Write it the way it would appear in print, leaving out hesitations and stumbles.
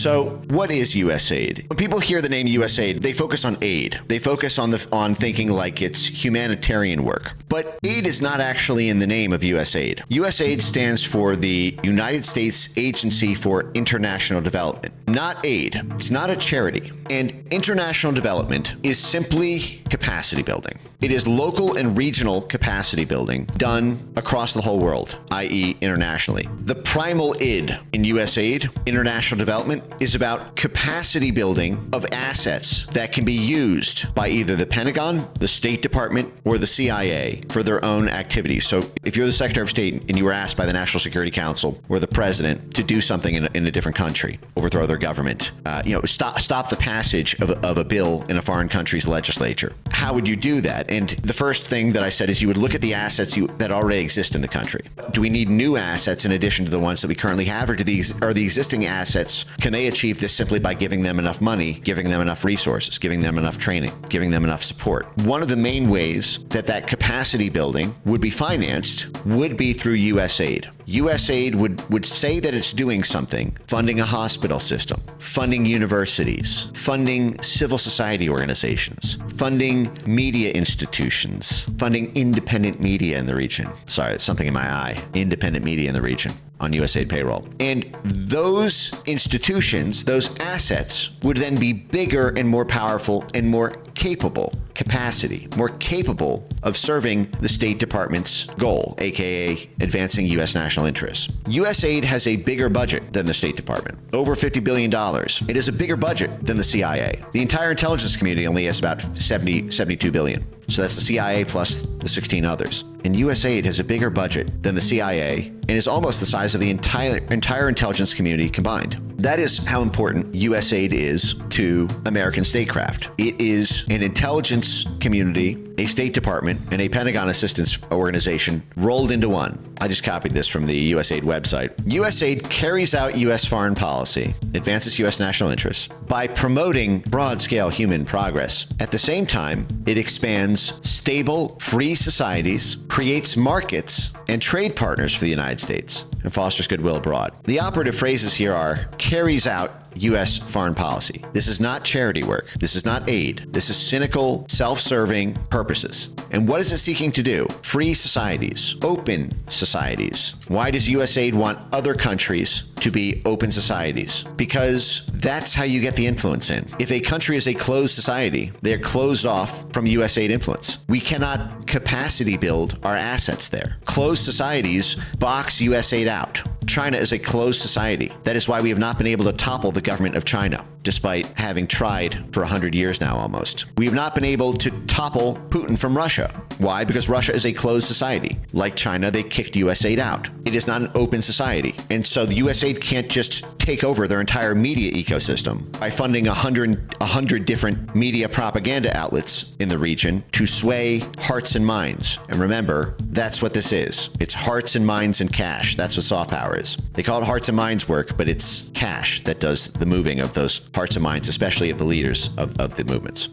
So what is USAID? When people hear the name USAID, they focus on aid. They focus on thinking like it's humanitarian work. But aid is not actually in the name of USAID. USAID stands for the United States Agency for International Development, not aid. It's not a charity. And international development is simply capacity building. It is local and regional capacity building done across the whole world, i.e. internationally. The primal id in USAID, international development, is about capacity building of assets that can be used by either the Pentagon, the State Department, or the CIA for their own activities. So if you're the Secretary of State and you were asked by the National Security Council or the President to do something in a different country, overthrow their government, stop the passage of a bill in a foreign country's legislature, how would you do that? And the first thing that I said is you would look at the assets that already exist in the country. Do we need new assets in addition to the ones that we currently have, or are the existing assets, can they achieve this simply by giving them enough money, giving them enough resources, giving them enough training, giving them enough support? One of the main ways that capacity building would be financed would be through USAID. USAID would say that it's doing something, funding a hospital system, funding universities, funding civil society organizations, funding media institutions, funding independent media in the region. Sorry, there's something in my eye. Independent media in the region on USAID payroll. And those institutions, those assets, would then be bigger and more powerful and more capable more capable of serving the State Department's goal, aka advancing U.S. national interests. USAID has a bigger budget than the State Department, over $50 billion. It is a bigger budget than the CIA. The entire intelligence community only has about 72 billion. So that's the CIA plus the 16 others. And USAID has a bigger budget than the CIA and is almost the size of the entire intelligence community combined. That is how important USAID is to American statecraft. It is an intelligence community, a State Department, and a Pentagon assistance organization rolled into one. I just copied this from the USAID website. USAID carries out U.S. foreign policy, advances U.S. national interests by promoting broad-scale human progress. At the same time, it expands stable, free societies, creates markets and trade partners for the United States, and fosters goodwill abroad. The operative phrases here are carries out U.S. foreign policy. This is not charity work. This is not aid. This is cynical, self-serving purposes. And what is it seeking to do? Free societies, open societies. Why does USAID want other countries to be open societies? Because that's how you get the influence in. If a country is a closed society, they're closed off from USAID influence. We cannot capacity build our assets there. Closed societies box USAID out. China is a closed society. That is why we have not been able to topple the government of China, despite having tried for 100 years now almost. We have not been able to topple Putin from Russia. Why? Because Russia is a closed society. Like China, they kicked USAID out. It is not an open society. And so the USAID can't just take over their entire media ecosystem by funding 100 different media propaganda outlets in the region to sway hearts and minds. And remember, that's what this is. It's hearts and minds and cash. That's what soft power is. They call it hearts and minds work, but it's cash that does the moving of those hearts and minds, especially of the leaders of the movements.